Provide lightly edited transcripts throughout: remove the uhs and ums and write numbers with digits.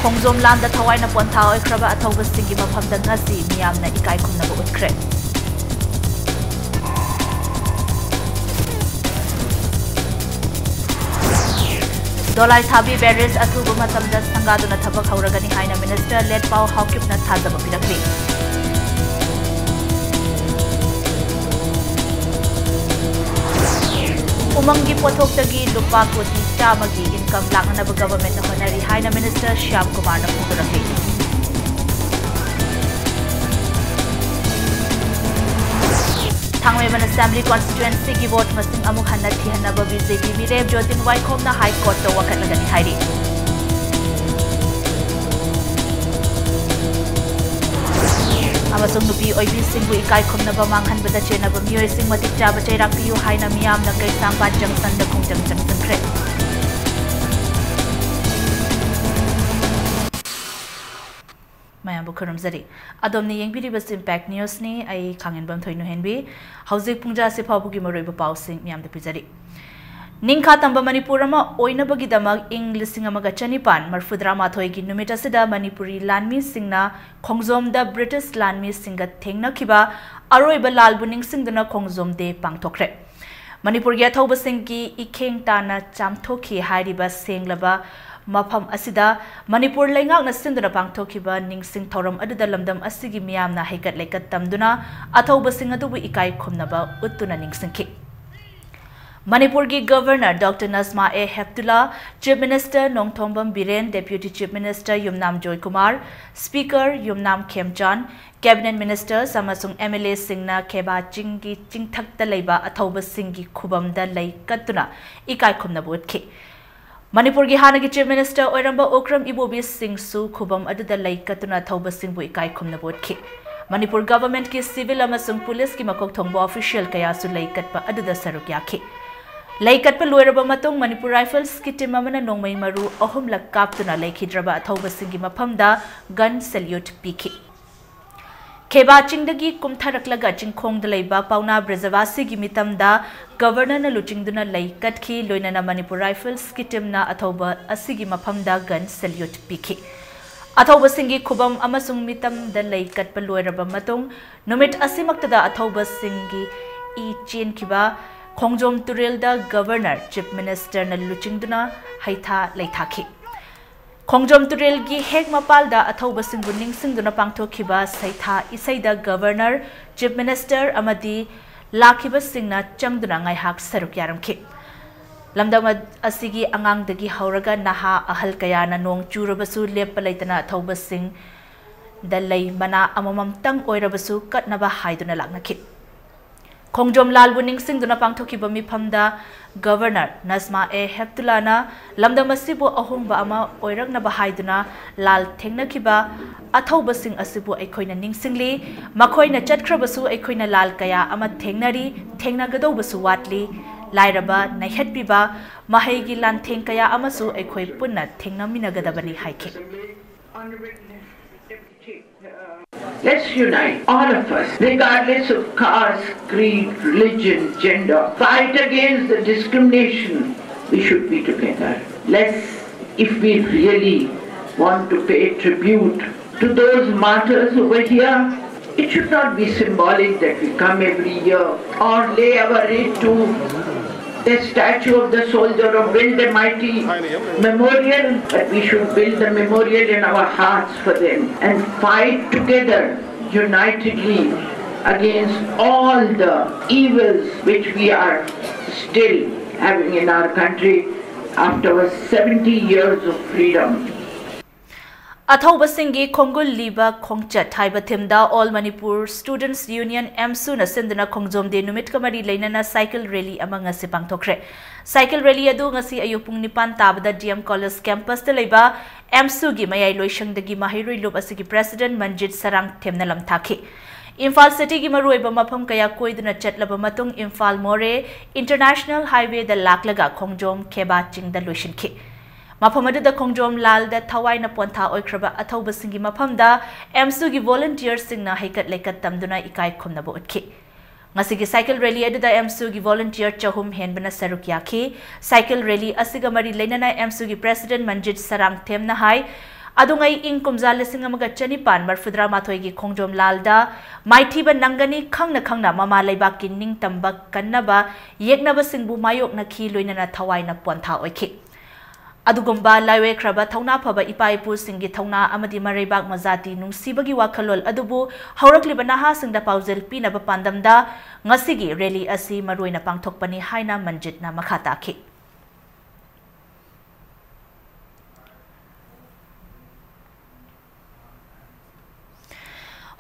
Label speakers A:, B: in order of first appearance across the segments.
A: Khongjom Landa Thawaina Pontha Oikraba Athaubasingi Mafamda Ngasi Miyamna Ikai Khumnaba Utkre. Dolai Thabi Barriers Athubu Matamda Sangaduna Thabak Hauragani Haina Minister led Pau Haukipna Thazaba Pirakli. Umangi Potoktagi Lupa Koti Chamagi income Langanaba government Honari Haina Minister Shyam Kumar Pukuraki. Thangmeban Assembly constituency gi vote masing amuk hanna thihanaba BJP Mireb Jotin Waikhomna High Court to wakatnagani hairi. Amasung nupi oibi singbu ikai khumnaba manghanbada chenaba miyoi sing matik chaba chairak piyu haina miyamna kaisangpa junction da khongjang sankre. Mayam Bukurum Zari. Adomni Yangbiribas Impact News ni ay Kangin Bam Thoinu Henbi. Hauzik Pungja Sipabugi Moriba Pausing Miam the Pizari. Ningka Tamba Manipurama Oina Bagidamag Ing Lissingamaga Chanipan, Marfudrama Toigi Numitasida Manipuri Landmi Singna, Khongjom da British Landmi Singa Tengna Kiba, Aroiba Lalbuning Singdana Khongjom de Pangtokre. Manipur Yathoba Singi Ikeng Tana Chamtoki Haidiba Singlaba. Mafam asida Manipur Lengak na sinduna pangthokiba ningsing thoram aduda lamdam asigi miyam na haikat lekat tamduna athauba sing adubu ikai khumnaba uttuna ningsingki. Manipur gi Governor Dr. Nazma A. Heptullah, Chief Minister Nongthombam Biren, Deputy Chief Minister Yumnam Joy Kumar, Speaker Yumnam Khemchan, Cabinet Minister Samasung MLA Singna Keba Chingi Chingthakta Leiba athauba singi khubamda lei katuna ikai khumnaba utki. Manipur gi Hanagi Chief Minister Oiramba Okram Ibobi Singh Su Khubam Aduda Lai Katuna Thauba Singbu Ikai Khumna Bodki. Manipur government ki civil amasung police ki makok thongbo official kaya su lai katpa aduda saruk yaki. Lai katpa loiraba matung Manipur Rifles ki team amana nongmai maru ahum lak kaptuna lai khidraba Thauba Singhi mafamda gun salute piki. Keba Chingdagi Kumtharaklaga Chingkhong Dalaiba Pauna Brazavasi Gimitamda Governor na Luchingduna Lai Katki Loinana Manipur Rifles Kitimna Athoba Asigi Mapamda Gun Salute Piki. Athoba Singi Kubam Amasung Mitam the Lai Katpa Loiraba Matung Numit Asimaktada Athoba Singi E Chin Kiba Khongjom Turilda Governor Chief Minister na Luchingduna Haitha Laithaki. Khongjom Turel gi hek mapalda athauba singbu ningsingduna pangthokhiba saitha isaida Governor Chief Minister amadi lakhiba singna changduna ngaihak saruk yaramki. Lamdam asigi angangdagi hauraga naha ahal kayana nong churabasu lepa laitana athauba sing dalai mana amamam tang oirabasu katnaba haiduna laknaki. Khongjom Lalbu ningsingduna pangthokiba mifamda Governor Nazma A. Heptullah lamdam asibu ahungba ama oiragnaba haiduna lal thengnakiba athauba sing asibu aikhoina ningsingli makhoina chatkhrabasu aikhoina lal kaya ama thengnari thengnagadaubasu watli lairaba naihatpiba mahaigi lan theng kaya amasu aikhoi punna thengnaminagadabani haike.
B: Let's unite, all of us, regardless of caste, creed, religion, gender. Fight against the discrimination. We should be together. If we really want to pay tribute to those martyrs over here, it should not be symbolic that we come every year or lay our aid to the statue of the soldier or build a mighty memorial, but we should build a memorial in our hearts for them and fight together, unitedly, against all the evils which we are still having in our country after our 70 years of freedom.
A: Athauba Singi Khongul Liba Khongchat Haiba Thimda All Manipur Students Union MSU na sindana Khongjom de numit kamari leinana cycle rally amang ngasi pangthokre. Cycle rally adu ngasi ayupung nipan tabada DM College campus de leiba MSU gi mayai loisangdagi mahiroi lob asigi President Manjit Sarang themna lamthaki. Imphal City gi maruiba mafam kaya koiduna chatlaba matung Imphal More International Highway da laklaga Khongjom Keba Chingda loishinki. Mafamadu da Khongjom Lal da Thawai na Pontha Oikraba Athauba Singi Mafamda MSU gi volunteers singna haikat lekat tamduna ikai khumnaba utki. Ngasigi cycle rally adu da MSU gi volunteer chahum henbana saruk yaki. Cycle rally asiga mari leinana MSU gi President Manjit Sarang themna hai adungai ing kumza lising amaga chanipan marfudra mathoi gi khongjom lalda maithiba nangani khangna mama leibak ki ning tamba kannaba yeknaba singbu mayok na khi loinana thawai na pontha oikhi adugumba laiwe kraba thauna phaba ipaipu singi thauna amadi mareibak mazati nungsibagi wakhalol adubu haurakliba naha singda paujel pinaba pandamda ngasigi rally asi maroina pangthokpani haina manjitna makhata khi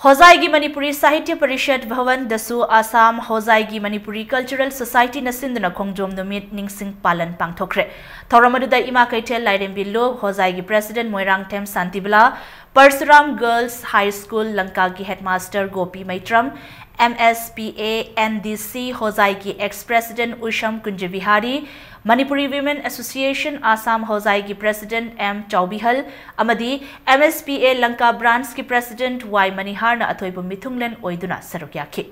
A: Hozaigi Manipuri Sahitya Parishad Bhavan Dasu Assam Hozaigi Manipuri Cultural Society na sinduna khongjom numit ningsing palan pangthokre Thoramaduda ima kaitel lairembi lo Hozaigi President Moirang Tem Santibla Parsuram Girls High School Lankagi Headmaster Gopi Maitram MSPA NDC Hozaigi Ex-President Usham Kunjabihari Manipuri Women Association Assam Hozaigi President M Chaubihal amadi MSPA Lanka Branch ki President Y Manihar na athoibu mithunglen oiduna sarukyakhi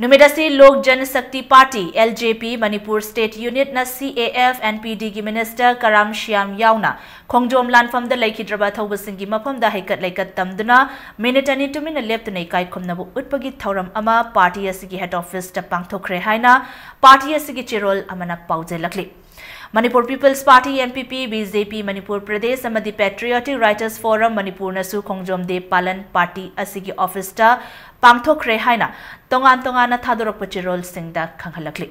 A: Numidasi Lok Jan Shakti Party LJP Manipur State Unit na CAF NPD gi Minister Karam Shyam Yauna Khongjom Lanfam da Laikhidraba Thaubasingi Mafam da Haikat Laikat Tamduna Minitani Tumina Leptunai Kai Khumnabu Utpagi Thauram Ama Party Asigi Head Office ta Pangthokre Haina Party Asigi Chirol Amana Paujelakli Manipur People's Party MPP BJP Manipur Pradesh amadi Patriotic Writers Forum Manipur nasu Khongjom de Palan Party asigi office ta pangthokre haina tongan na thadorok pachirol singda khanghalakli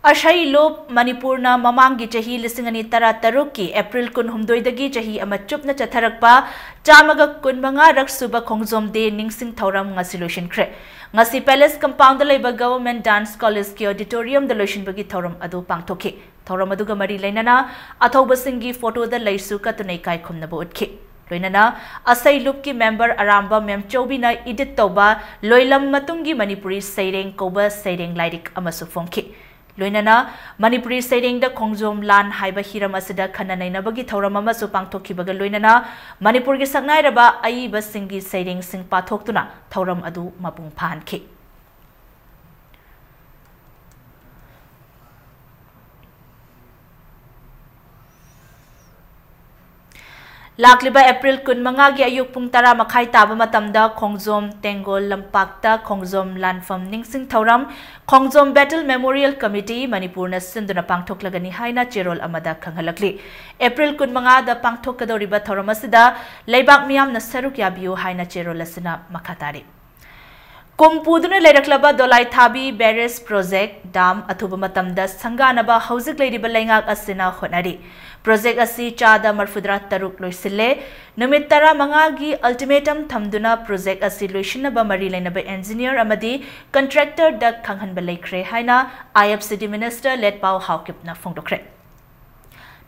A: Ashai Lob Manipur na mamangi chahi lisingani tara taruki April kun humdoidagi chahi ama chupna chatharakpa chamaga kun manga raksuba khongjom de ningsing thauram nga solution kre ngasi palace compound da laiba government dance college ki auditorium da lotion bagi thauram adu pangthokhi thauram adu ga mari lainana athauba singi photo da laisu ka tunai kai khumna bo utkhi loinana asai loop ki member aramba mem chobina edit toba loilam matungi manipuri saireng koba saireng lairik amasu phongki Loinana Manipuri Saireng da Khongjom Lan haiba hiram asida khana nainabagi thauram amasu pangthokhibaga loinana Manipur gi saknairaba aiba singi Saireng sing pathoktuna thauram adu mapung phankhi Lakliba April kun manga gi ayuk pung tara makhai taba matamda Khongjom Tengol Lampakta Khongjom Lanfam Ningsing Thauram Khongjom Battle Memorial Committee Manipur na sinduna pangthoklagani haina chirol amada khanghalakli April kun manga da pangthokadoriba thauram asida leibak miyam na saruk yabiu haina chirol asina makhatari Kumpuduna Leraklaba Dolai Thabi Barrage Project Dam Athuba Matamda Sanganaba Hauzik Ladiba Lengak Asina Honari Project Asi Chada Marfudra Taruk Loisile Numitara Mangagi Ultimatum Thamduna Project Asi Loishinaba Mari Lainaba Engineer Amadi Contractor Dak Kanghan Balai Haina IFCD Minister Let Pau Haukipna Fongdokre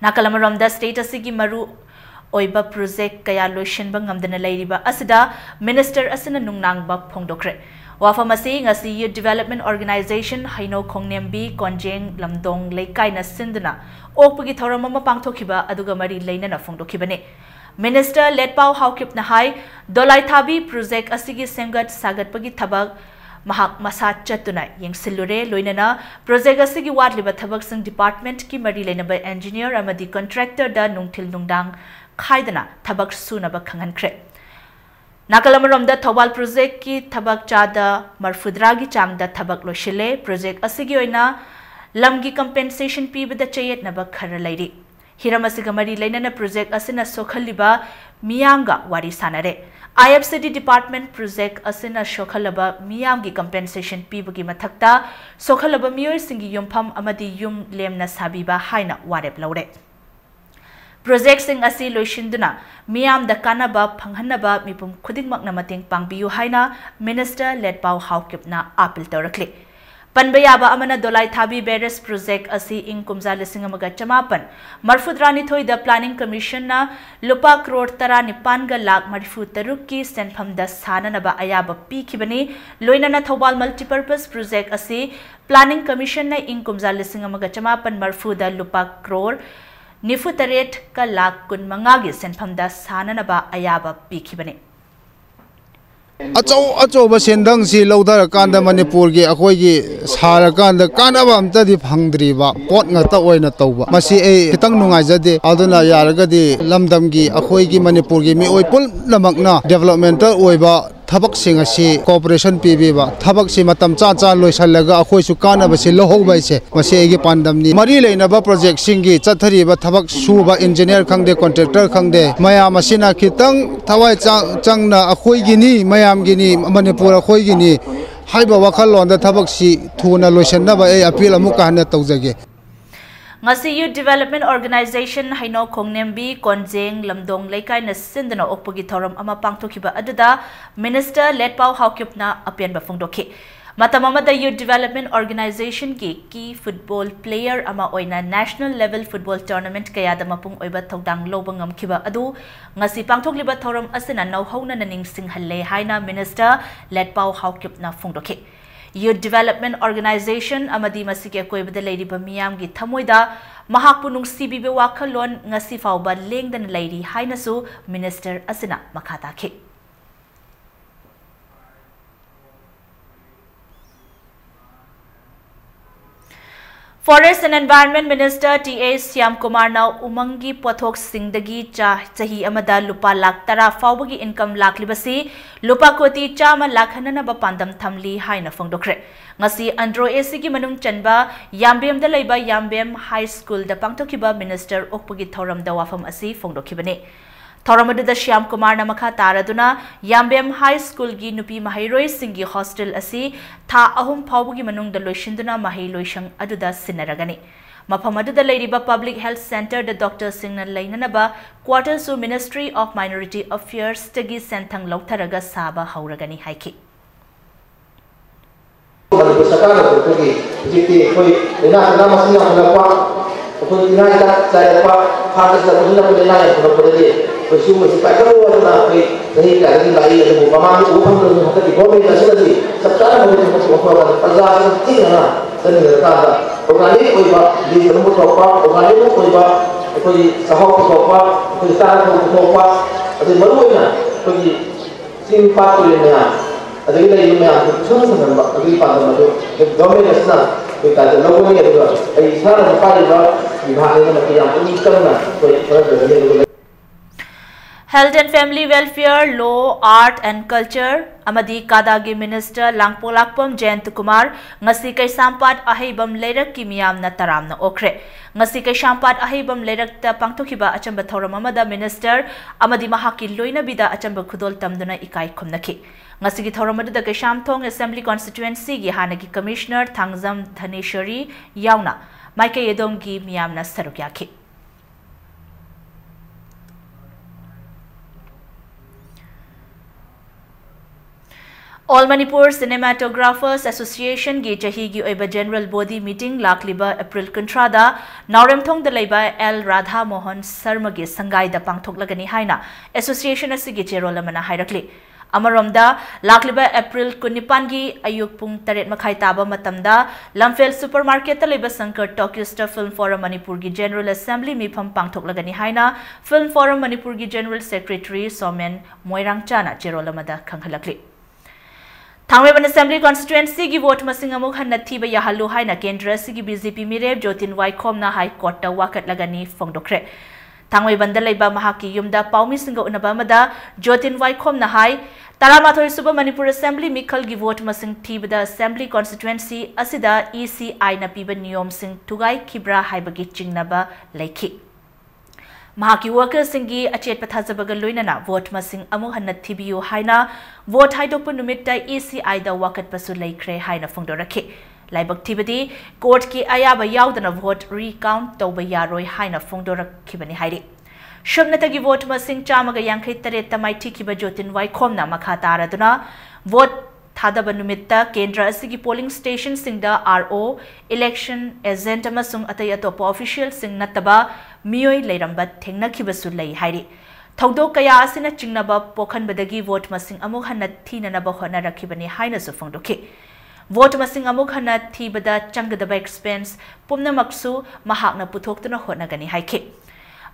A: Nakalamaramda State Asigi Maru Oiba project kaya lotion bang ngamdana lairiba asida minister asina nungnangba phongdokre wafamasi ngasi youth development organization haino khongnembi konjeng lamdong leikai na sinduna okpagi thoramama pangthokhiba aduga mari leinana phongdokhibane minister letpau haukip na hai dolai thabi project asigi semgat sagatpagi thabak mahak masa chatuna yengsilure loinana project asigi watliba thabak sing department ki mari leinaba engineer amadi contractor da nungthil nungdang Khaidana Tabak Sunaba Kangankre Nakalamaromda Thobal project ki Tabak Chada Marfudragi Changda Tabak Loshile project Asigioina Lamgi compensation P with the Chayet Naba Karalaidi Hiramasigamari Lenana project Asina Sokhaliba Miyanga Wari Sanare IFCD department project Asina Shokhalaba Miyamgi compensation P Bugi Matakta Sokhalaba Mioy Singi Yumpam Amadi Yum Lemna Sabiba Haina Warep Laure Project sing asi loishinduna miyam da kanaba phanghanaba mipum khudingmak na mating pangbiu haina minister led pau haukipna appeal torakli panbayaba amana dolai thabi barrage project asi ing kumza lisingamaga chamapan marfudrani thoi the planning commission na lupa crore tara nipan ga lakh marifu taruk ki senpham da sananaba ayaba pikhibani loinana thobal multipurpose project asi planning commission na ing kumza lisingamaga chamapan marfu da lupa crore Nifutaret ka lakh kun mangagi senphamda sananaba ayaba pikhibane
C: अचौब सेंदंग से लौदर कांदा मणिपुर की अखोई सार कांदा कानब अमतदी फंगद्रीबा pot ngata oina tauba masi ei kitang nungaijade aduna yaragadi lamdam gi akhoi gi manipur gi mi oi pul namakna developmental oiba thabak sing asi cooperation pibiba thabak si matam cha cha loisalaga akhoi su kanaba si lohoi se masi ei gi pandam ni mari leina ba project sing gi chathari ba thabak suba engineer khangde contractor khangde maya masina kitang thawai changna akhoi gi ni mayam gi ni manipur akhoi gi ni haiba wakal londa thabak si thuna loisanna ba ei appeal amuka hana tawjage
A: ngasi youth development organization haino khongnembi konjeng lamdong leikai na sindana okpogi thoram ama pangthokiba aduda minister letpau haukipna apianba phongdokhi matamamada youth development organization ki key football player ama oina national level football tournament kayada mapung oiba thodang lobangam khiba adu ngasi pangthokliba thoram asina nauhauna naning singhalle haina minister letpau haukipna phongdokhi Youth Development Organization amadi masike koibada leiriba miyam gi thamoida mahakpu nungsibibe wakhalon ngasi fauba lengdan leiri hainasu minister asina makhata khi Forest and Environment Minister T.A. Syam Kumar now umangi pothok singdagi chahi amada lupa lakh tara faubagi income lakh libasi lupa koti chama lakhanana ba pandam thamli haina phongdokre ngasi andro AC gi manung chanba yambem da leiba yambem high school da pangthokiba minister okpagi thoram da wafam asi phongdokhibane Thoramadu Syam Kumar namakha taraduna Yambem High School gi nupi mahairoi singi hostel asi tha ahum phaubugi manung da loishinduna mahai loishang aduda sinaragani maphamadu da leiriba Public Health Center da Dr. Singna leinanaba quarters to Ministry of Minority Affairs tagi senthang lautharaga saba hauragani haiki
D: Consumer si pakai kalau na kay dahil kaya nilai ada mo pamang upang ng mga katigoy na sila di sa sana mo din mo pagkawan pagkawan tingin na sa nilakada organic ko iba di mo pa organic ko iba ko sahog ko pa ko sana ko pa at maruoy na ko simpat ko na at ila yung mga sunod sa mga pag-ipan na ito gawin na sana ko kada logo niya ito ay sana na pa iba ibahagi na makiyang umikan na ko para
A: Health and Family Welfare, Law, Art and Culture, amadi Kadagi Minister Langpolakpom Jayant Kumar, ngasi kay sampat ahibam lerak kimiyam na taram na okre. Ngasi kay sampat ahibam lerak ta pangtukiba achamba thoram amada Minister, amadi mahaki loina bida achamba khudol tamduna ikai khumnaki. Ngasi ki thoram amada kay Shamthong Assembly Constituency gi hanagi Commissioner Thangzam Dhaneshwari yauna, maike yedom gi miyam na sarukyaki. All Manipur Cinematographers Association gi jahi gi oiba general body meeting lakliba April kuntrada Nauremthong da leiba L Radha Mohan Sarma gi sangai da pangthoklagani haina association asigi cherol amana hairakli amaromda lakliba April kunipan gi ayuk pung 8 makhai taba matamda Lamfel supermarket ta leiba Sankar Tokyo Star Film Forum Manipur gi General Assembly mifam pangthoklagani haina Film Forum Manipur gi General Secretary Somen Moirang Chana cherol amada khanghalakli Thangweban Assembly Constituency gi vote masing amuk han nathiba yahalu haina kendra sigi BJP mireb Jotin Waikhom na High Court ta wakat lagani phongdokre Thangweban da leiba mahaki yumda paumi singa unaba mada Jotin Waikhom na High Taramathoi suba Manipur Assembly mikhal gi vote masing thibada Assembly Constituency asida ECI na piba niyom sing tugai khibra haibagi chingnaba leikhi Mahaki workers singi achet pathazabaga loinana vote masing amuk hanna thibiyu haina vote haidokpa numitta ECI da wakat pasu laikre haina phongdorakhi laibak thibadi court ki ayaba yaudana vote recount tawba yaroi haina phongdorakhibani hairi shubnatagi vote masing chamaga yankhai tare tamai thikiba Jotin Waikhomna makha taraduna vote Thadaba numitta kendra asigi polling station singda RO election agent amasung atay atopa official sing nataba miyoi leiramba thengnakibasu lei hairi thawdok kaya asina chingnaba pokhanbadagi vote masing amuk hanna thinanaba honarakibani haina su phongdokhi vote masing amuk hanna thibada changgadaba expense pumnamaksu mahakna puthoktuna honagani haikhi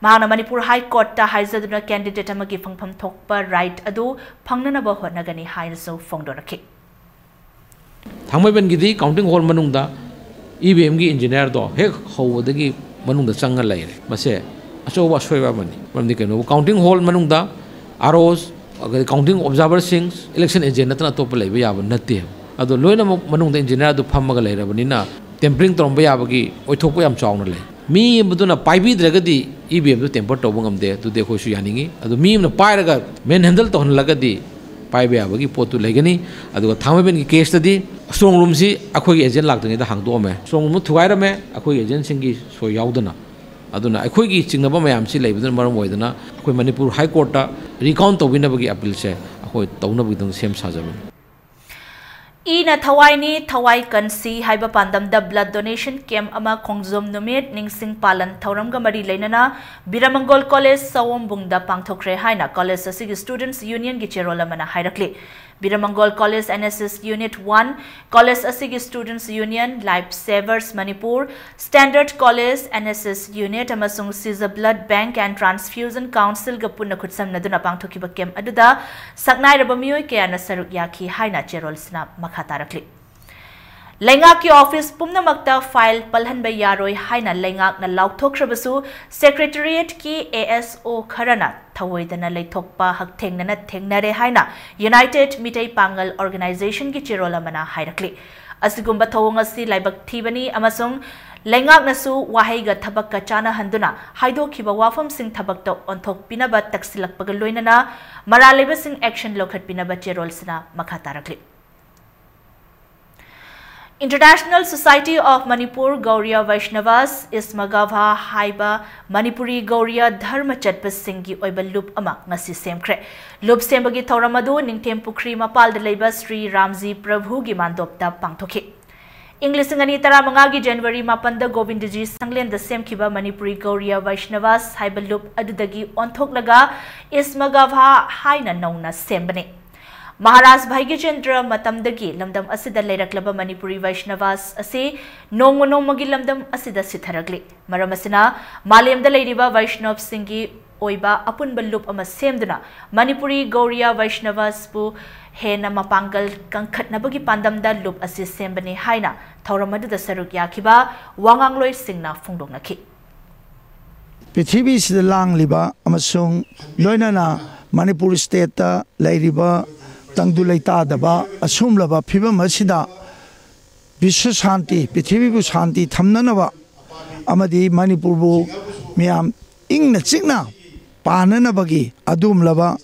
A: Mahana Manipur High Court ta haizaduna candidate amagi phangpham thokpa right adu phangnanaba hotnagani hainasu phongdoraki.
E: Thangmaiben gidi counting hall manungda EVM gi engineer do hek howdagi manungda changal laire mase achowa soiba mani mamdi keno counting hall manungda aros counting observer sings election agent natna top laiba yaba natte ado loina manungda engineer do phammaga lairabanina tempering tromba yabagi oithokpa yam chawna lai mi maduna paibi dragadi EVM do temper tobu ngamde tu dekho su yaningi ado mi na pairaga men handle to lagadi paibe yabagi potu legani ado thangmaiben gi case tadi strong room si akhoi agent lakdani da hangdo me strong room thugaira me akhoi agent singi so yaudana aduna akhoi gi chingnaba mayam si leibudun maram oidana akhoi Manipur High Court ta recount tobinabagi appeal se akhoi taunabagi dang sem sajabani
A: Ina Thawaini Thawai Kansi Haiba Pandam da blood donation camp ama Khongjom numit Ningsing Palan Thauramga Mari Lainana Biramangol College Sawombungda Pangthokre Haina College Asigi Students Union gi cherola mana hairakli Biramangol College NSS Unit 1 College Asigi Students Union Lifesavers Manipur Standard College NSS Unit amasung Caesar Blood Bank and Transfusion Council ga punna khutsamnaduna pangthokiba camp aduda saknairaba miyoi kayana saruk yaki haina cherol sna Khatarakli. Lengak ki office pumnamakta file palhanba yaroi haina lengak na lauthokrabasu secretariat ki ASO kharana thawoidana leithokpa hakthengna thengnare haina United Mitai Pangal Organization ki chirola mana hairakli asigumba thawong asi laibak thibani amasung lengak nasu wahaiga thabakka chana handuna haido khiba wafam sing thabakta onthok pinaba taksilakpaga loinana maraleba sing action lokhat pinaba chirol sina makhatarakli International Society of Manipur Gauriya Vaishnavas Ismagava Haiba Manipuri Gauriya Dharma Chatpa Singhi Oiba Loop Ama Ngasi Semkre Loop Sembagi Tauramadu Ningtem Pukri Mapal Delaiba Sri Ramji Prabhu Gimandopta Pangthoki English Ngani Taramangagi January Mapanda Govindji Sanglen the Semkiba Manipuri Gauriya Vaishnavas Haiba Loop Adudagi Onthoklaga Ismagava Haina Nona Sembani Maharaj Bhaigachandra Matamdagi Lamdam Asida Leiraklaba Manipuri Vaishnavas Ase Nongmagi Lamdam Asida Sitharagli Maramasina Malem the Ladiba Vaishnav Singhi Oiba Apun Balup Ama Semduna Manipuri Gauriya Vaishnavas Pu Hena Mapangal Kankatnabagi Pandamda Loop Ase Sembani Haina Tauramadu the Saruk Yakiba Wangangloi Singna Fundonaki
F: Pithibi Sidalang Liba Amasung Loinana Manipur State Lairiba Tangdu Laita Daba, Asum Lava, Piba Masida, Bishu Shanti, Pithibu Shanti, Tamnanava, Amadi, Manipuru, Miam, Ing Signa, Pananabagi, Adum Lava,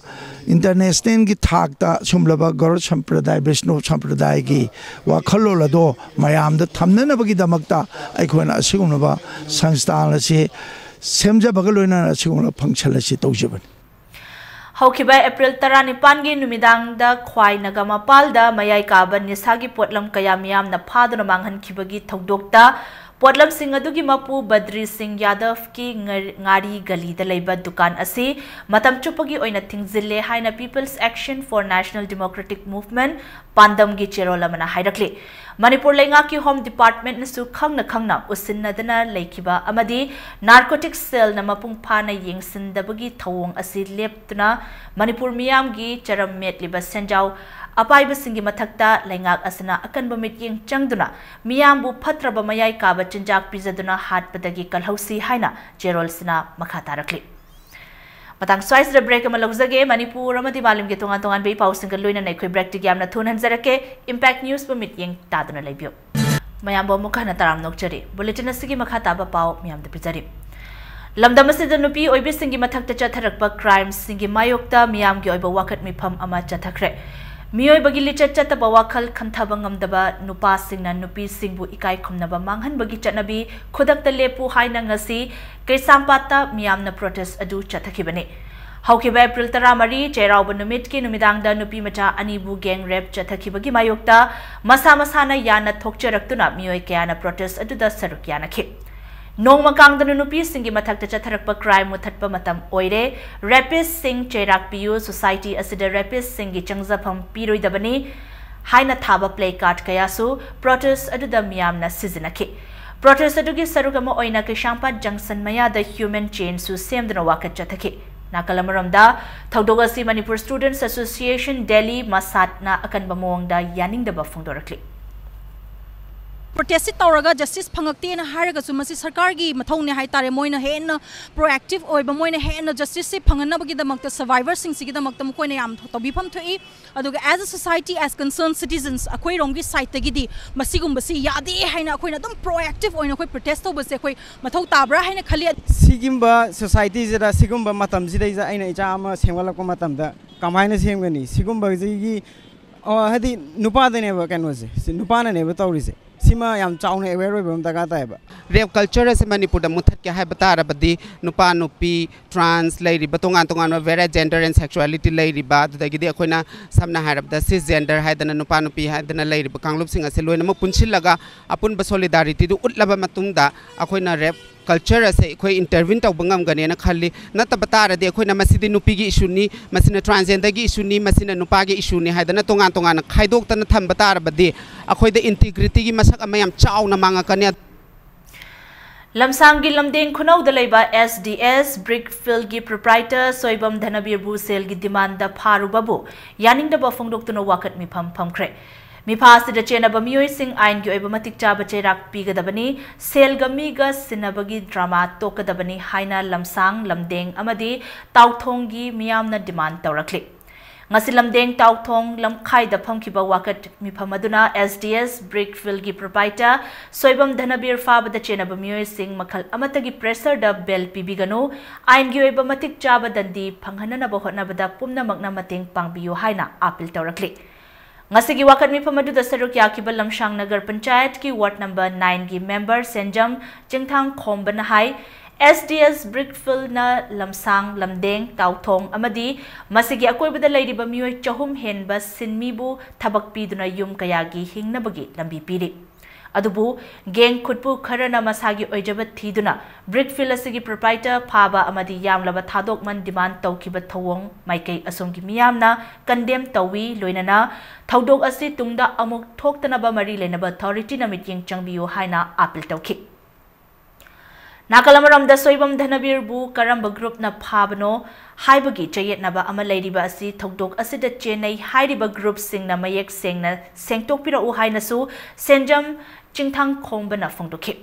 F: International Gitakta, Sumlava, Gor Sampradai, Vishnu Sampradai, Wakalo Lado, Mayam, the Tamnanabagi Damakta, Aikwana Sumlava, Sanstan, Semja Bagaluna, Sumla Punctuality Tojaban.
A: Haukiba April Taranipangi Numidang da Kwai Nagamapal da Mayai Kaban Nisagi Potlam Kayamiam na Padana Manghan Kibagi Togdokta Potlam Singadugi Mapu Badri Singh Yadav ki Ngari Gali da Laiba Dukan Asi Matam Chupagi Oina Tingzile Haina People's Action for National Democratic Movement Pandam gi Cherola Mana Hairakli Manipur Lenga ki Home Department Nasu Khangna Usinnadana Laikiba Amadi Narcotics Cell na Mapung Pana Yingsin Dabagi Thawong Asi Leptuna Manipur Miyam gi Charam Met Liba Senjau Apaiba Singi Matakta Lengak Asana Akan Bamit Ying Changduna Miyambu Patraba Mayai Kaba Chinjak Pizaduna Hat Padagi Kalhausi Haina Jerol Sina Makatarakli Matang Swice the break Malogzage Manipur Ramati Balim Getunga Tongan Bay Pausing Luina Nekwe break to Gamna Tun and Zarake Impact News Bamit Ying Tadana Labio Mayambo Mukana Taram Nokchari Bulletin Sigi Makataba Pau Miam the Pizari Lamdamasi the Nupi Oibi Singi Matakta Chatarakba Crimes Singi Mayokta Miam Gyoiba Wakat Mipam Ama Chatakre Miyoi bagi lichat chat bawakal kanthabangam daba nupa singna nupi singbu ikai khumnaba manghan bagi chatnabi khodak ta lepu haina ngasi kaisampata miyamna protest adu chathakibani haukiba April 13 Chairauba numit ki numidangda nupi macha anibu gang rape chathakibagi mayokta masa masana yana thokcharaktuna miyoi kayana protest adu da saruk yana ki Nong Makangdanu Nupi Singi Matakta Chatharakpa crime Muthatpa Matam Oire, Rapist Singh Cherak Piyu Society Asida Rapist Singi Changzapam Piroi Dabani, Haina Thaba Play Card Kayasu, Protest Aduda Miyamna Sizinaki. Protest adugi saruk ama oina Kishampat Junction mayada human chain su semduna wakat chathaki. Nakalamaramda Thaudoga Manipur Students Association Delhi Masatna akan bamongda yaning da bafungdorakli.
G: Protest tawraga justice phangakte na haraga sumasi sarkar gi mathongne hai tare moina hen proactive oiba moina hen justice se phangana bagi damakta survivors sing sigi damakta moina yam tobifam thoi aduga as a society as concerned citizens akoi rongi site tagi di masigum basi yade haina akoi na dum proactive oina koi protest to base akoi mathau tabra haina khali
H: sigimba society jada sigumba matam jida ja aina icha ama sengwala ko matam da kamaina semgani sigumba ji hadi nupa de ne ba kanose nupa na ne ba tawri Sima yam chaune aware bam daga taiba
I: rape culture as Manipur da muthat kya hai bata rabadi nupa nupi trans lady batongan tongan various gender and sexuality lady ba da gidi akoina samna harab da cisgender hai dana nupa nupi hai dana lady ba kanglup singa se loina ma punchil laga apun ba solidarity du utlaba matung da akoina rape culture as a intervene to bangam gane na khali na tabata de akoina masidi nupi gi issue ni masina transgender gi issue ni masina nupa gi issue ni hai dana tongan tongan khaidok tan tham bata rabadi akoi the integrity gi masak amayam chaw na manga kanya
A: Lamsangi Lamdeng Kunau the Leba SDS Brickfield gi proprietor Soibam Dhanabir Bu sale gi demand da Pharu Babu yaning da bafung dok tuno wakat mi pham kre mi phas da chena ba mioi sing ain gi oiba matik cha ba cherak pi ga dabani sale ga mi ga sinabagi drama to ka dabani haina Lamsang Lamdeng amadi Tauthong gi miyam na demand tawrakli Ngasi Lamdeng Tauthong Lamkhai da phamkiba wakat mi phamaduna SDS Brickfield gi proprietor Soibam Dhanabir Faba da chena ba mioi sing makhal amatagi pressure da bell pibigano ain gi oiba matik cha ba dandi phanghanana ba hotna ba da pumna makna mateng pangbiyo haina appeal tawrakli Ngasi gi wakat mi phamadu da saruk yakiba Lamshang Nagar Panchayat ki ward number 9 gi member Senjam Jingthang Khomban hai SDS Brickfield na Lamsang Lamdeng Tauthong amadi masigi akoibada lairiba mioi chahum henba sinmibu thabak piduna yum kayagi hingnabagi lambi piri adubu geng khutpu kharana masagi oijaba thiduna Brickfield asigi proprietor phaba amadi yamlaba thadok man demand tawkiba thawong maikai asomgi miyamna condemn tawi loinana thaudok asi tungda amuk thoktana ba mari lenaba authority na meeting changbiyo haina appeal tawki Nakalamaram da Soibam Dhanabir Bu Karamba Group na Phabano Haibagi Chayet Naba Amalairiba Asi Togdok Asida Chenai Hairiba Group Sing na Mayek Sing na Sengtok Pira Uhay na Su Senjam Chingthang Khomba na Fongdoki.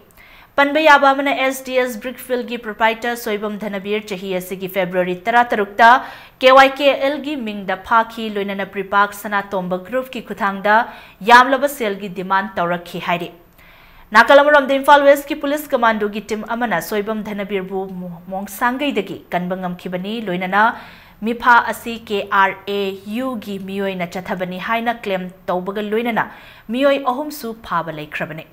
A: Panbayaba mana SDS Brickfield gi proprietor Soibam Dhanabir Chahi Asigi February Taratarukta KYKL gi Mingda Phaki Loinana Pripak Sanatomba Group ki Kuthangda Yamlaba Sel gi demand Taurakhi Hairi. Nakalamaram the Imphal West ki police commando gi team amana Soibam Dhanabir Bu Mongsangai dagi kanbangam kibani loinana mipha asi KRAU gi mioi na chathabani haina claim tawbaga loinana mioi ahum su phaba laikhrabani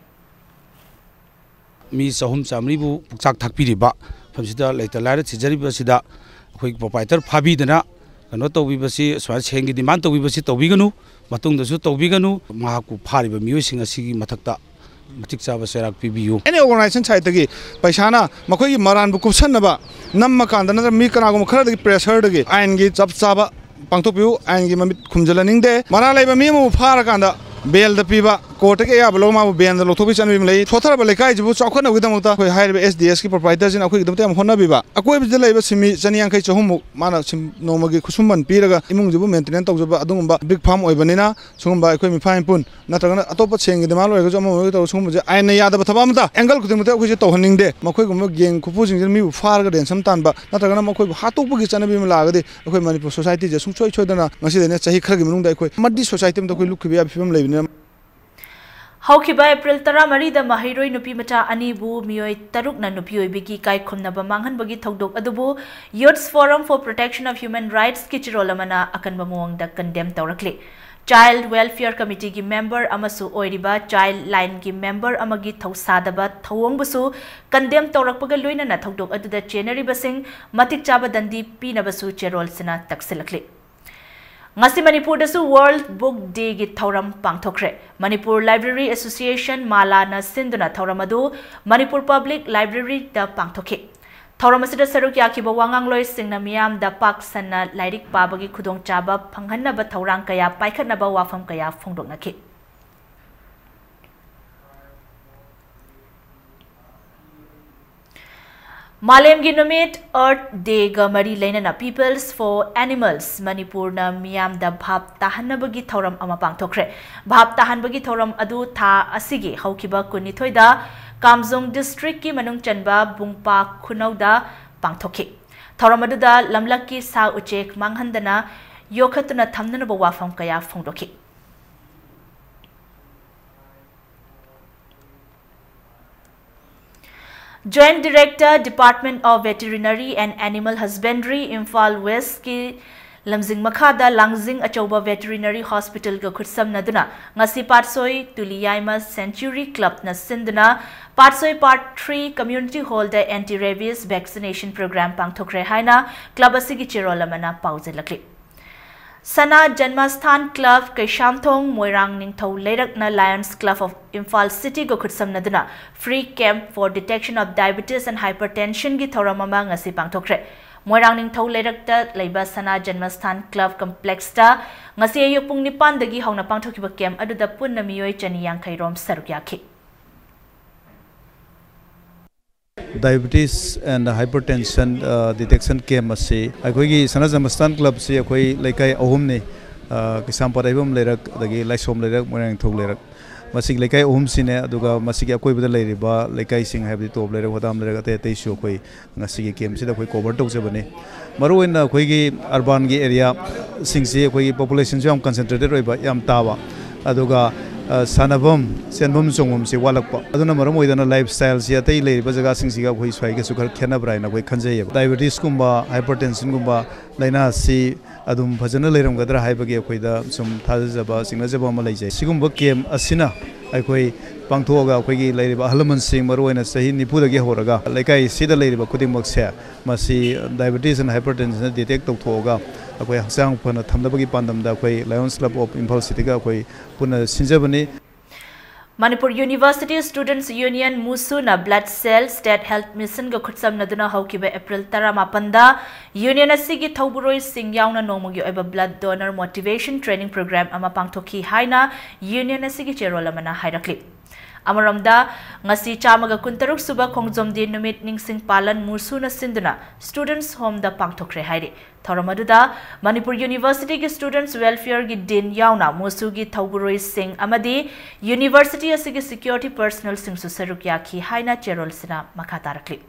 J: mi sahum samri bu pukchak thakpiriba phamsida leita laira chijariba sida khoi proprietor phabi dana kano tawbi basi swar chengi demand tawbi basi tawbiganu matung da su tawbiganu mahaku phariba mioi singa sigi mathakta
C: Any organization side the Paisana, Makoi Maran Bukusanaba, Namakan, another Mikanagum Kurdi pressure the gate, and get up Saba, Pantopu, and give Kumjalaning de, Marala Mimu Parakanda, Bail the Piba, Kotaka, Bloma, Ben the Lotobis and Wimley, Totabalekai, Chokana with them with high SDS proprietors in a quick Honabiba. A quick the labor Simi, Sanianka Homo, Mana Nomagi Kusuman, Piraga, among the women, Adumba, Big Palm or Banana, Sumba, Equimi Pine Pun, not a top saying the Malo, I know the Batamata, Angle Kutimata, which is toning there, Makokum again, composing me farther than some time, but not a Mako Hatopus and Bimlagadi, a Manipur society, just some choice, Nasi, the Next Hikagim, Madi society, the look we have film living.
A: Haukiba April Taramari the Mahiroi Nupi Mata Anibu Mioi Taruk na Nupi Biki Kai Kumnaba Mangan Bagi Togdok Adubu Youths Forum for Protection of Human Rights Kichirolamana Akan Bamuang da condemn Taurakli Child Welfare Committee gi member Amasu Oiriba Child Line gi member Amagi Tausadaba Tawong Busu condemn Taurakpaga Luina na Togdok Adu da Cheneri Basing Matik Chaba Dandi Pinabasu Cherol Sina Taksilakli Ngasi Manipur dasu World Book Day gi thauram pangthokre Manipur Library Association Mala na sinduna thauramadu Manipur Public Library da pangthokhe thauram asida saruk yakiba wangang loi singna miyam da pak sanna lairik pabagi khudong chaba phanghanna ba thaurang kaya paikhatna ba wafam kaya phongdoknaki Malemgi Numit Earth Day ga mari lainana Peoples for Animals Manipur na miyam da bhap tahanabagi thoram ama pangthokre. Bhap tahanbagi thoram adu tha asigi haukiba kunithoi da Kamjong district ki manung chanba bungpa khunau da pangthokhi. Thoram adu da lamlak ki sa uchek manghandana yokhatuna thamnana ba wafam kaya phongdokhi. Joint Director, Department of Veterinary and Animal Husbandry, Imphal West ki Lamjing Makhada Langjing Achauba Veterinary Hospital ga khutsam naduna ngasi Patsoi Tuliyaima Century Club na sinduna Patsoi Part 3 Community Hall da anti-rabies vaccination program pangthokre haina club asigi chirolamana pauzelakli. Sana Janmasthan Club Kaishamthong Moirang Ningthau Leirakna Lions Club of Imphal City go khutsam naduna free camp for detection of diabetes and hypertension gi thoramama ngasi pangthokre. Moirang Ningthau Leirakta Leiba Sana Janmasthan Club Complex ta ngasi ayuk pung 9 dagi hauna pangthokiba camp aduda punna miyoi chaniyang khairom sarukyakhi.
K: Diabetes and hypertension detection camp ase akhoi Sana Janmasthan Club se akhoi laikai ahum ne kisam paraibam leirak dagi laisom leirak Moirang Thok leirak masig laikai ahum sine aduga masig akoi bada leiriba laikai sing habdi top leirak hodam leirak ate ate shu akhoi ngasi camp se akhoi cover tau jabane maru in akhoi gi urban gi area sing se akhoi population jam concentrated roiba yam tawa aduga Sanabam, Senbum Songum, se Walapa, Aduna Maramoy than a lifestyle, Siate, Bazaga Singa, who is Fike, Sugar, Canabra, away Kanjay, diabetes Kumba, hypertension Gumba, Lina, see Adum Pazana Lerum Gadra Hypage, with some Tazaba, Singazaba Malaysia. Sigumba came a sinner, Akoi, Pangtoga, Quigi, Lady Bahalaman Sing, Maru and Sahin, Nipuda Gehoraga, like I see the lady, but couldn't work here, must see diabetes and hypertension detect Toga. Akoi hangsang puna thamdabagi pandam da akoi Lions Club of Imphal City ga akoi puna sinjabani.
A: Manipur University Students Union Musuna Blood Cell State Health Mission ga khutsam naduna haukiba April 18 da Union asigi thauburoi sing yauna nomugi oiba blood donor motivation training program ama pangthokhi haina Union asigi cherolamana hairakli. Amaramda ngasi chamaga kuntaruk suba khongjom di numit ningsing palan mursuna sinduna students home da pangthokre hairi thoramaduda Manipur University ki students welfare gi din yauna musu gi thauburoi sing amadi university asigi security personnel sing susaruk yakhi haina cherol sina makatarakli.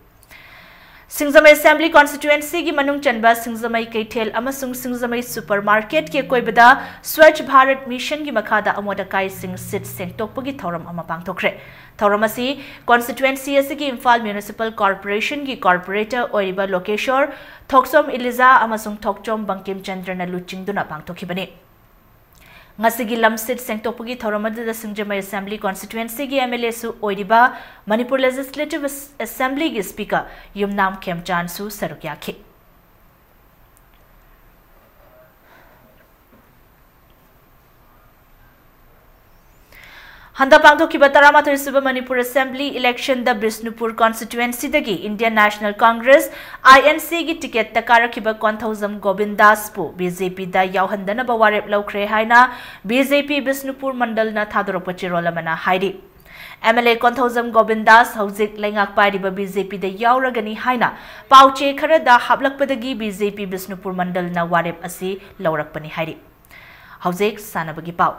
A: Singzamai Assembly Constituency ki manung chanba Singzamai Keitel amasung Singzamai Supermarket ki koibada Swachh Bharat Mission ki makhada amoda kai sing sit sing tokpagi thoram ama pangthokre. Thoram asi constituency asigi Imphal Municipal Corporation ki corporator oiriba Lokeshwar Thoksom Eliza amasung Thokchom Bankim Chandra na luchingduna pangthokhibani. Ngasigi lamsit sengtokpagi thoramadda Singzamai Assembly Constituency gi MLA su oiriba Manipur Legislative Assembly gi Speaker Yumnam Khemchan su sarukyakhi. Handa pangthokiba 13 suba Manipur Assembly election da Bishnupur constituency dagi Indian National Congress INC gi ticket ta karakiba Konthozam Govindas pu BJP da yauhandana ba warep laukre haina BJP Bishnupur mandal na thadorokpa chirolamana hairi. MLA Konthozam Govindas hauzik lengak pairiba BJP da yauragani haina pauche khara da hablakpadagi BJP Bishnupur mandal na warep asi laurakpani hairi. Hauzik sanabagi pau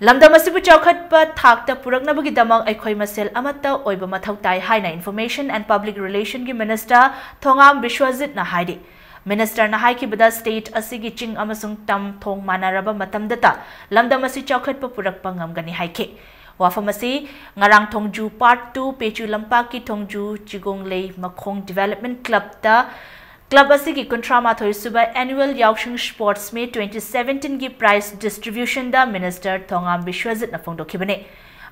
A: Lamdam asibu chawkhatpa thakta puraknabagi damang aikhoi masel amatta oiba mathau tai haina Information and Public Relation gi Minister Thongam Bishwajit na haidi. Minister na haiki bada state asigi ching amasung tam thong manaraba matamdata lamdam asi chawkhatpa purakpa ngamgani haike. Wafamasi ngarang Thongju Part 2 Pechu Lampaki Thongju Chigonglei Makhong Development Club ta Club asigi kontrama thoi suba annual Yaoshing Sports Meet 2017 gi prize distribution da Minister Thongam Bishwajit na phongdokhibane.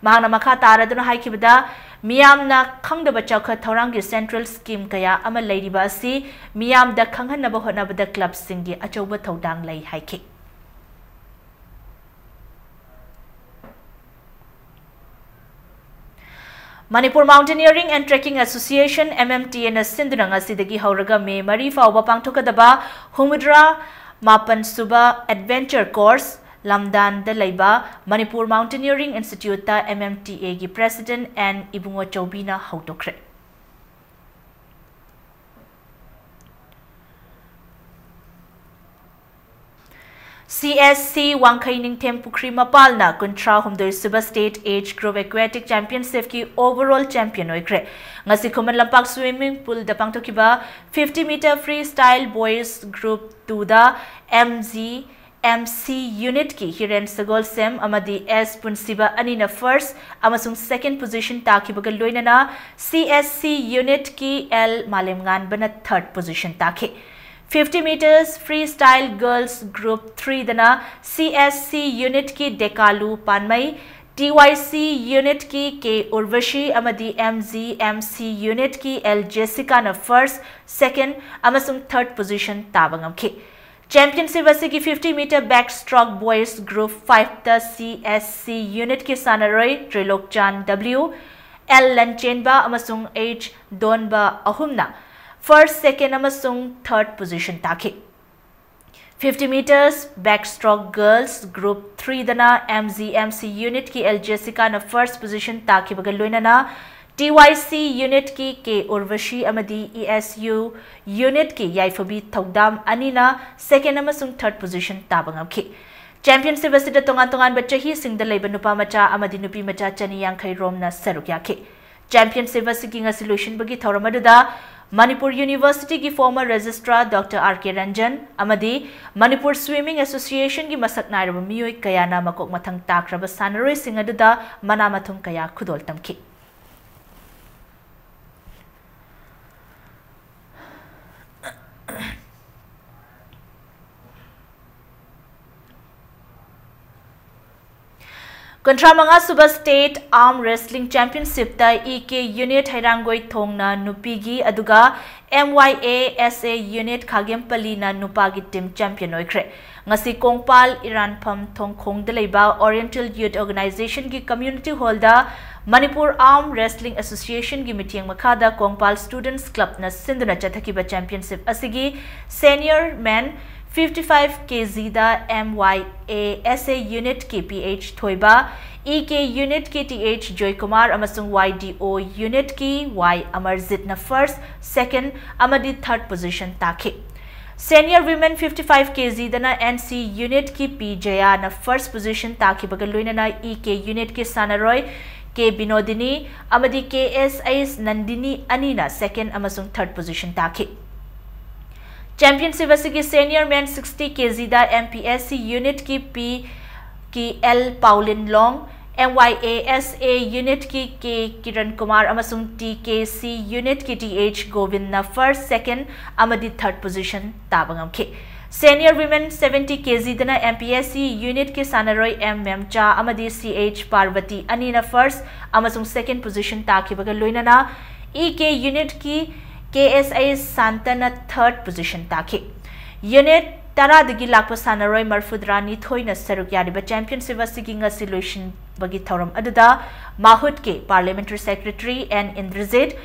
A: Mahana makha taraduna haikibada miyam na khangdaba chawkhat thorang gi central scheme kaya ama leiriba asi miyam da khanghanaba honabada club singi achauba thodang lei haike. Manipur Mountaineering and Trekking Association MMTA na sindunang asidagi hauraga me mari fauba pangthokadaba Humudra Mapan Suba Adventure Course Lamdan da Laiba Manipur Mountaineering Institute ta MMTA gi President and Ibungo Chaubina hautokre. CSC Wangkai Ningthem Pukri Mapalna Kuntra Humdoi Suba State Age Group Aquatic Championship ki overall champion oikre. Ngasi Kuman Lampak Swimming Pool da pangtokiba 50-meter freestyle boys group 2 da MC unit ki Hiren Sagol Sem amadi S Punsiba Anina first amasung second position takibaga loinana CSC unit ki L Malemngan bana third position taki. 50 meters freestyle girls group 3 dana CSC unit ki Dekalu Panmai, TYC unit ki K Urvashi amadi MC unit ki L Jessica na first, second amasung third position tabangam ki. Championship asigi 50-meter backstroke boys group 5 the CSC unit ki Sanaroy Trilokchan W, L Lanchenba amasung H Donba Ahumna first, second amasung third position taki. 50 meters backstroke girls group 3 dana MC unit ki L Jessica na first position taki bagaloina na TYC unit ki K Urvashi amadi ESU unit ki Yaifabi Thaudam Anina second amasung third position tabangam ki. Championship asida tongan bachahi singdalai banupa macha amadi nupi macha chani yankai rom na sarukya ki. Championship asigi nga solution bagi thoramaduda Manipur University ki former registrar Dr. R.K. Ranjan amadi Manipur Swimming Association ki masak nairaba miyoi kaya na makok mathang takraba sanaroi singaduda manamathung kaya khudol tamki. Kontra Manga Suba State Arm Wrestling Championship ta EK Unit Hairangoi Thongna Nupigi aduga MYASA Unit Khagempali na Nupagi Team Champion oikre. Ngasi Kongpal Iran Pham Thongkhong Dalaiba Oriental Youth Organization ki Community Hall da Manipur Arm Wrestling Association ki meeting makada Kongpal Students Club na Sinduna Chathakiba Championship asigi Senior Men 55 kg da MYASA unit ki PH Thoiba, EK unit ki TH Joy Kumar amasung YDO unit ki Y Amarjit na first, second amadi third position taki. Senior women 55 kg da na NC unit ki P Jaya na first position taki bagaloina na EK unit ki Sanaroy K Binodini amadi KSI's Nandini Anina second amasung third position taki. Championship asigi senior men 60 kg da MPSC unit ki P ki L Paulin Long, MYASA unit ki K Kiran Kumar amasung TKC unit ki TH Govind na first, second amadi third position tabangam ki. Senior women 70 kg dana MPSC unit ki Sanaroy M Memcha amadi CH Parvati ani na first amasung second position takibaga loina na EK unit ki KSI Santana third position taki. Unit Tara digi lakpa Sanaroy Marfudrani Thoina Saruk Yariba Championship asigi nga solution bagi thoram aduda Mahut ke Parliamentary Secretary and Indrazit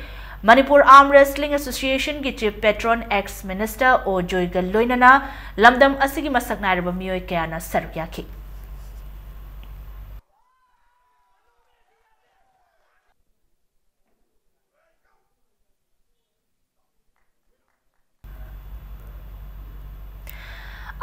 A: Manipur Arm Wrestling Association ki Chief Patron ex Minister O Joygal Loinana lamdam asigi masak nairaba miyoi kayana saruk yaki.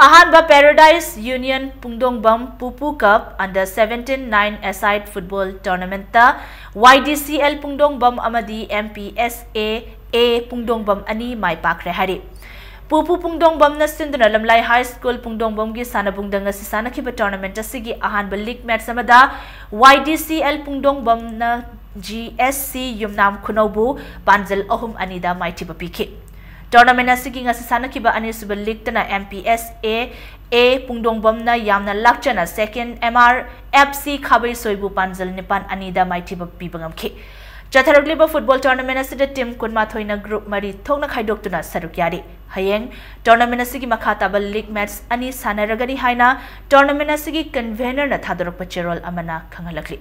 A: Ahanba Paradise Union Pungdongbam Pupu Cup Under 17-9 Aside Football Tournament ta YDCL Pungdongbam amadi MPSA A Pungdongbam ani mai pakre hari. Pupu Pungdongbam na Sinduna Lamlai High School Pungdongbam gi sanabungdang si sanakiba tournament asigi ahanba league match samada YDCL Pungdongbam na GSC Yumnam Kunobu Panjal Ahum anida maitiba piki. Tournament asigi nga sasanakiba ani suba league na MPSA A Pungdongbam na yamna lakchana second MR FC Khabai Soibu Panjal Nipan anida maitiba pibangam ki. Chatharugliba football tournament asida team kunma thoina group mari thokna khaidoktuna sarukyari. Hayeng tournament asigi makhataba league match ani sanaragani haina tournament asigi convener na thadorokpa cherol amana khangalakli.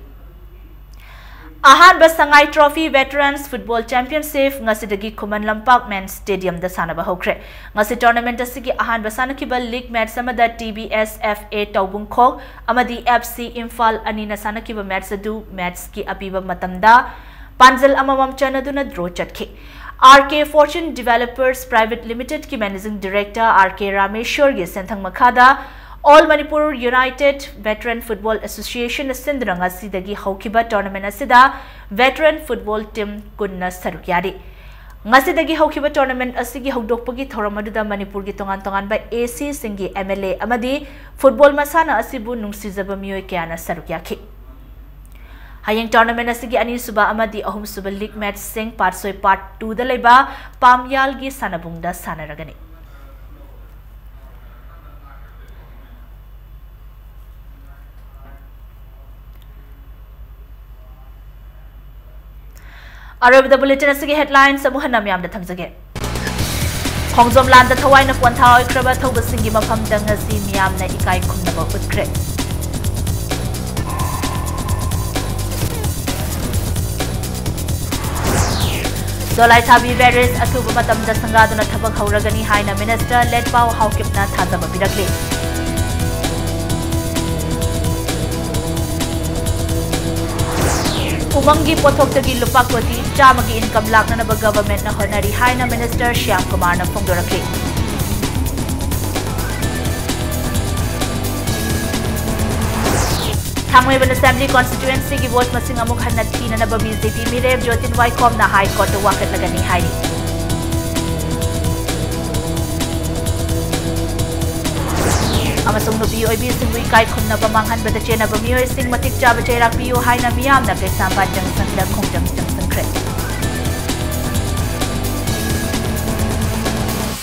A: Ahanba Sangai Trophy Veterans Football Championship ngasidagi Kuman Lampak Men's Stadium da sanaba hokre. Ngasi tournament asigi ahanba sanakiba league match samada TBS FA Taubungkhok amadi FC Imphal anina sanakiba match adu match ki apiba matamda Panjal amamam chanaduna draw chatki. RK Fortune Developers Private Limited ki Managing Director RK Rameshwar gi senthang makhada All Manipur United Veteran Football Association Sindranga Sidagi Hokiba Tournament Asida Veteran Football Team Kunna Sarukyadi. Ngasidagi Hokiba Tournament Asigi Hodokpagi Thoramadu Manipur Gitongan Tongan by AC Singi MLA Amadi Football Masana Asibu Nungsizabamio Kiana Sarukyaki. Hayang tournament asigi ani suba amadi ahum suba league match sing part soy part 2 da leba Pamyal gi sanabungda sanaragani. Arab the bulletin asigi headlines samuhanam yam da thamjage. Khongjom lan da thawai na kwantha oikraba thoba singi mafam da ngasi miyam na ikai khumnaba utkre. Dolai Tabi Veris Atuba Matam da Sangaduna Tabak Hauragani Haina Minister led Pau Haukipna Tazaba Bidakli. Umangi Potoktagi Lupakwati, Jamagi income Laknaba government na Honari Haina Minister Shyam Kumar na Fundurakli. Thangweban Assembly constituency ki vote masing amuk hanat tina na BJP Mirev Jotin Waikom na High Court wakat lagani haini. Amasung nubi oibi singui kai khunna bamanghan bada chena bamiyoy sing matik jaba chera piyo haina miyam na kay sampan jang sangda khongjang jang sangkre.